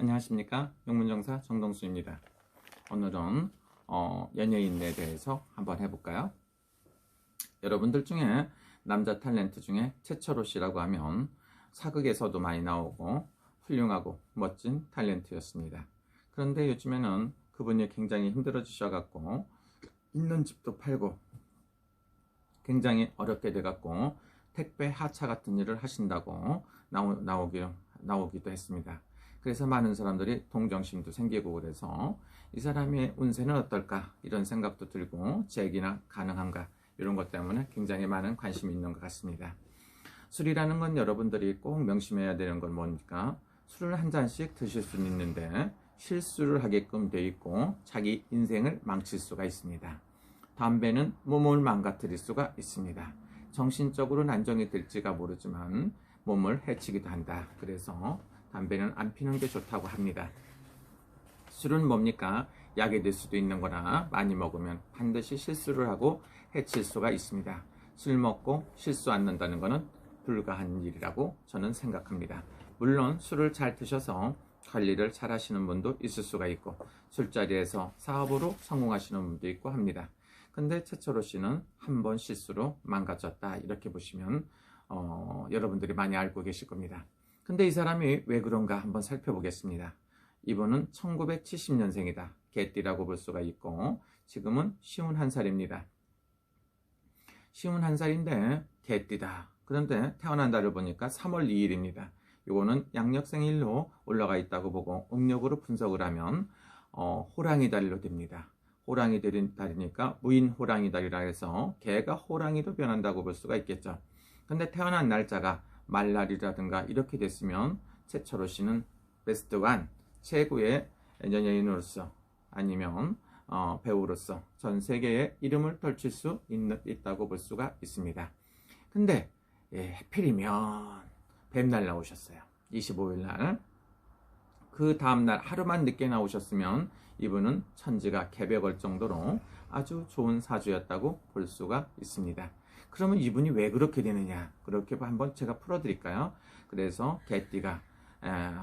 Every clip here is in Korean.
안녕하십니까, 용문정사 정동수입니다. 오늘은 연예인에 대해서 한번 해볼까요? 여러분들 중에 남자 탤런트 중에 최철호 씨라고 하면 사극에서도 많이 나오고 훌륭하고 멋진 탤런트였습니다. 그런데 요즘에는 그분이 굉장히 힘들어지셔갖고 있는 집도 팔고 굉장히 어렵게 돼갖고 택배 하차 같은 일을 하신다고 나오기도 했습니다. 그래서 많은 사람들이 동정심도 생기고, 그래서 이 사람의 운세는 어떨까 이런 생각도 들고, 재기나 가능한가 이런 것 때문에 굉장히 많은 관심이 있는 것 같습니다. 술이라는 건 여러분들이 꼭 명심해야 되는 건 뭐니까, 술을 한 잔씩 드실 수는 있는데 실수를 하게끔 돼 있고 자기 인생을 망칠 수가 있습니다. 담배는 몸을 망가뜨릴 수가 있습니다. 정신적으로는 안정이 될지가 모르지만 몸을 해치기도 한다. 그래서 담배는 안 피는 게 좋다고 합니다. 술은 뭡니까? 약이 될 수도 있는 거라 많이 먹으면 반드시 실수를 하고 해칠 수가 있습니다. 술 먹고 실수 안 난다는 것은 불가한 일이라고 저는 생각합니다. 물론 술을 잘 드셔서 관리를 잘 하시는 분도 있을 수가 있고, 술자리에서 사업으로 성공하시는 분도 있고 합니다. 근데 최철호 씨는 한 번 실수로 망가졌다, 이렇게 보시면 여러분들이 많이 알고 계실 겁니다. 근데 이 사람이 왜 그런가 한번 살펴보겠습니다. 이분은 1970년생이다. 개띠라고 볼 수가 있고, 지금은 51살입니다. 51살인데 개띠다. 그런데 태어난 달을 보니까 3월 2일입니다. 이거는 양력생일로 올라가 있다고 보고 음력으로 분석을 하면 호랑이 달로 됩니다. 호랑이 달이니까 무인 호랑이 달이라 해서 개가 호랑이로 변한다고 볼 수가 있겠죠. 근데 태어난 날짜가 말날이라든가 이렇게 됐으면 최철호 씨는 베스트 원, 최고의 연예인으로서 아니면 배우로서 전 세계에 이름을 떨칠 수 있다고 볼 수가 있습니다. 근데 하필이면 뱀날 나오셨어요. 25일 날. 그 다음날 하루만 늦게 나오셨으면 이분은 천지가 개벽할 정도로 아주 좋은 사주였다고 볼 수가 있습니다. 그러면 이분이 왜 그렇게 되느냐, 그렇게 한번 제가 풀어드릴까요? 그래서 개띠가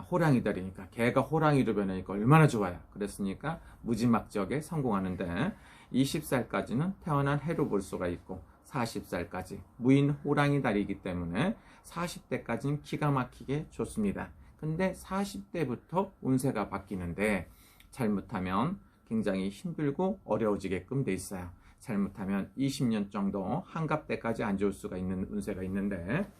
호랑이들이니까 개가 호랑이로 변하니까 얼마나 좋아요. 그랬으니까 무지막지하게 성공하는데 20살까지는 태어난 해로 볼 수가 있고 40살까지 무인 호랑이 달이기 때문에 40대까지는 기가 막히게 좋습니다. 근데 40대부터 운세가 바뀌는데 잘못하면 굉장히 힘들고 어려워지게끔 돼 있어요. 잘못하면 20년 정도 한갑대까지 안 좋을 수가 있는 운세가 있는데,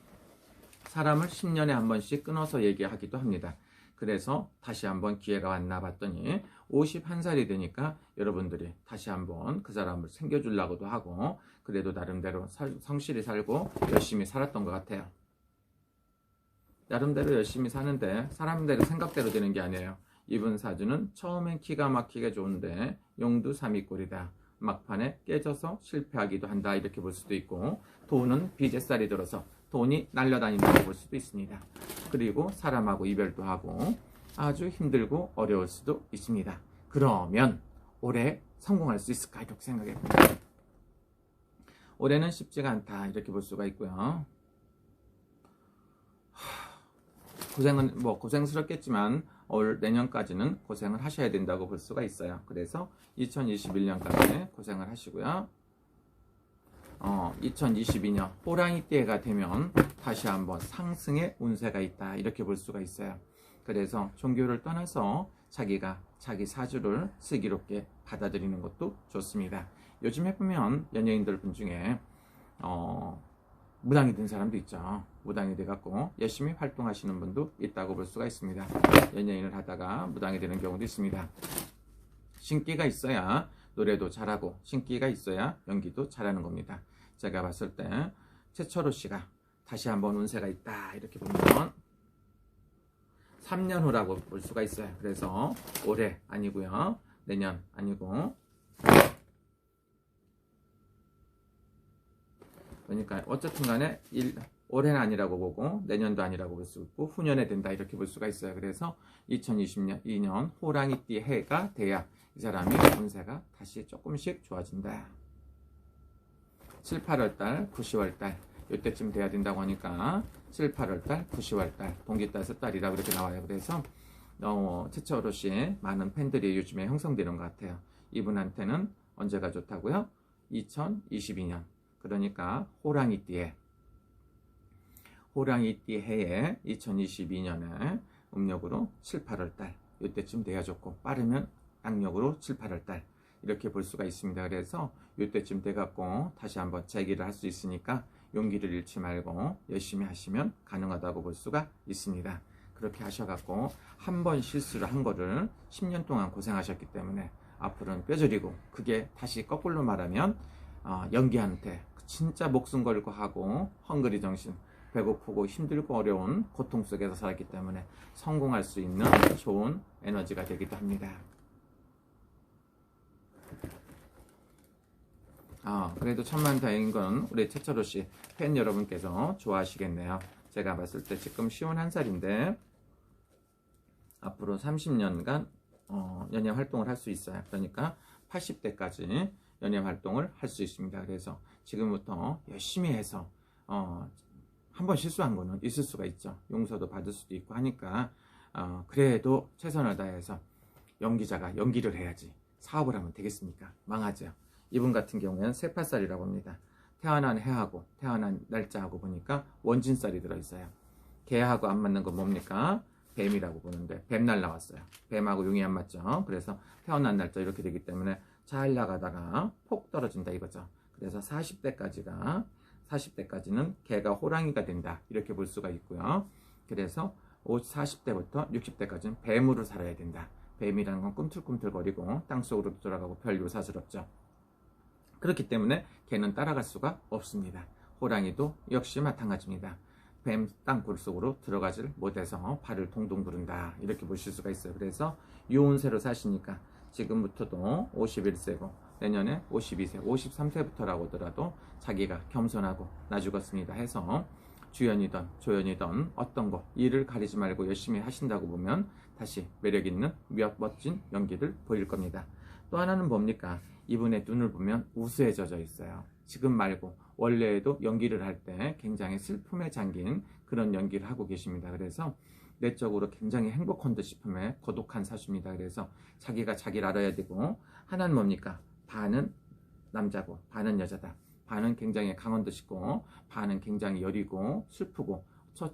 사람을 10년에 한 번씩 끊어서 얘기하기도 합니다. 그래서 다시 한번 기회가 왔나 봤더니 51살이 되니까 여러분들이 다시 한번 그 사람을 챙겨주려고도 하고, 그래도 나름대로 성실히 살고 열심히 살았던 것 같아요. 나름대로 열심히 사는데 사람대로 생각대로 되는 게 아니에요. 이분 사주는 처음엔 기가 막히게 좋은데 용두삼이꼴이다. 막판에 깨져서 실패하기도 한다, 이렇게 볼 수도 있고, 돈은 비제살이 들어서 돈이 날려다닌다고 볼 수도 있습니다. 그리고 사람하고 이별도 하고 아주 힘들고 어려울 수도 있습니다. 그러면 올해 성공할 수 있을까, 이렇게 생각해봅니다. 올해는 쉽지가 않다, 이렇게 볼 수가 있고요. 고생은 고생스럽겠지만 내년까지는 고생을 하셔야 된다고 볼 수가 있어요. 그래서 2021년까지 고생을 하시고요. 2022년 호랑이 띠가 되면 다시 한번 상승의 운세가 있다, 이렇게 볼 수가 있어요. 그래서 종교를 떠나서 자기가 자기 사주를 슬기롭게 받아들이는 것도 좋습니다. 요즘에 보면 연예인들 분 중에 무당이 된 사람도 있죠. 무당이 돼갖고 열심히 활동하시는 분도 있다고 볼 수가 있습니다. 연예인을 하다가 무당이 되는 경우도 있습니다. 신기가 있어야 노래도 잘하고 신기가 있어야 연기도 잘하는 겁니다. 제가 봤을 때 최철호 씨가 다시 한번 운세가 있다, 이렇게 보면 3년 후라고 볼 수가 있어요. 그래서 올해 아니고요, 내년 아니고, 그러니까 어쨌든 간에 올해는 아니라고 보고 내년도 아니라고 볼 수 있고 후년에 된다, 이렇게 볼 수가 있어요. 그래서 2022년 호랑이띠 해가 돼야 이 사람이 운세가 다시 조금씩 좋아진다. 7, 8월달, 9, 10월달 이때쯤 돼야 된다고 하니까 7, 8월달, 9, 10월달 동기달, 습달이라 그렇게 나와요. 그래서 최철호 씨의 많은 팬들이 요즘에 형성되는 것 같아요. 이분한테는 언제가 좋다고요? 2022년. 그러니까 호랑이띠 해에 2022년에 음력으로 7, 8월 달 이때쯤 돼야 좋고, 빠르면 양력으로 7, 8월 달 이렇게 볼 수가 있습니다. 그래서 이때쯤 돼갖고 다시 한번 재기를 할 수 있으니까 용기를 잃지 말고 열심히 하시면 가능하다고 볼 수가 있습니다. 그렇게 하셔갖고 한 번 실수를 한 거를 10년 동안 고생하셨기 때문에 앞으로는 뼈저리고, 그게 다시 거꾸로 말하면 연기한테 진짜 목숨 걸고 하고 헝그리 정신, 배고프고 힘들고 어려운 고통 속에서 살았기 때문에 성공할 수 있는 좋은 에너지가 되기도 합니다. 그래도 천만다행인 건 우리 최철호 씨 팬 여러분께서 좋아하시겠네요. 제가 봤을 때 지금 51살인데 앞으로 30년간 연예 활동을 할 수 있어요. 그러니까 80대까지 연예 활동을 할 수 있습니다. 그래서 지금부터 열심히 해서 한 번 실수한 거는 있을 수가 있죠. 용서도 받을 수도 있고 하니까 그래도 최선을 다해서 연기자가 연기를 해야지 사업을 하면 되겠습니까? 망하죠. 이분 같은 경우에는 세파살이라고 합니다. 태어난 해하고 태어난 날짜하고 보니까 원진살이 들어있어요. 개하고 안 맞는 건 뭡니까? 뱀이라고 보는데 뱀날 나왔어요. 뱀하고 용이 안 맞죠. 그래서 태어난 날짜 이렇게 되기 때문에 잘 나가다가 폭 떨어진다 이거죠. 그래서 40대까지는 개가 호랑이가 된다 이렇게 볼 수가 있고요. 그래서 40대부터 60대까지는 뱀으로 살아야 된다. 뱀이라는 건 꿈틀꿈틀거리고 땅속으로 돌아가고 별 요사스럽죠. 그렇기 때문에 개는 따라갈 수가 없습니다. 호랑이도 역시 마찬가지입니다. 뱀 땅굴 속으로 들어가질 못해서 발을 동동 구른다 이렇게 보실 수가 있어요. 그래서 유운세로 사시니까 지금부터도 51세고 내년에 52세, 53세부터라고 하더라도 자기가 겸손하고 나 죽었습니다 해서 주연이든 조연이든 어떤 거 일을 가리지 말고 열심히 하신다고 보면 다시 매력있는 멋진 연기를 보일 겁니다. 또 하나는 뭡니까? 이분의 눈을 보면 우수에 젖어 있어요. 지금 말고 원래에도 연기를 할 때 굉장히 슬픔에 잠긴 그런 연기를 하고 계십니다. 그래서 내적으로 굉장히 행복한 듯 싶음에 고독한 사주입니다. 그래서 자기가 자기를 알아야 되고, 하나는 뭡니까? 반은 남자고 반은 여자다. 반은 굉장히 강한 듯 싶고 반은 굉장히 여리고 슬프고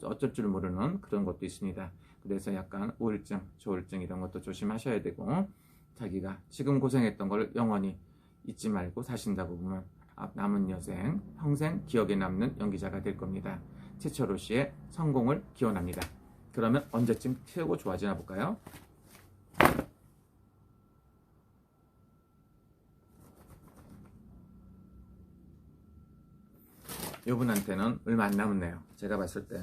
어쩔 줄 모르는 그런 것도 있습니다. 그래서 약간 우울증, 조울증 이런 것도 조심하셔야 되고, 자기가 지금 고생했던 걸 영원히 잊지 말고 사신다고 보면 남은 여생 평생 기억에 남는 연기자가 될 겁니다. 최철호 씨의 성공을 기원합니다. 그러면 언제쯤 최고 좋아지나 볼까요? 이분한테는 얼마 안 남았네요. 제가 봤을 때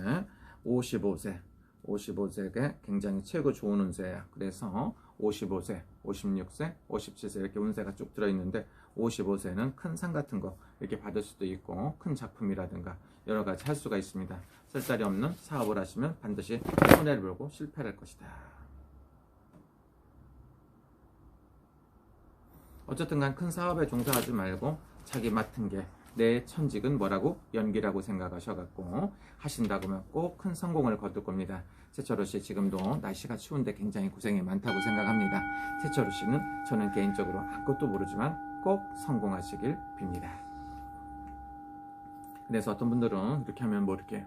55세가 굉장히 최고 좋은 운세예요. 그래서 55세, 56세, 57세 이렇게 운세가 쭉 들어있는데 55세는 큰 상 같은 거 이렇게 받을 수도 있고 큰 작품이라든가 여러 가지 할 수가 있습니다. 쓸데리 없는 사업을 하시면 반드시 손해를 보고 실패할 것이다. 어쨌든 간 큰 사업에 종사하지 말고 자기 맡은 게 내 천직은 뭐라고? 연기라고 생각하셔갖고 하신다고 하면 꼭 큰 성공을 거둘 겁니다. 최철호 씨 지금도 날씨가 추운데 굉장히 고생이 많다고 생각합니다. 최철호 씨는 저는 개인적으로 아무것도 모르지만 꼭 성공하시길 빕니다. 그래서 어떤 분들은 이렇게 하면 뭐 이렇게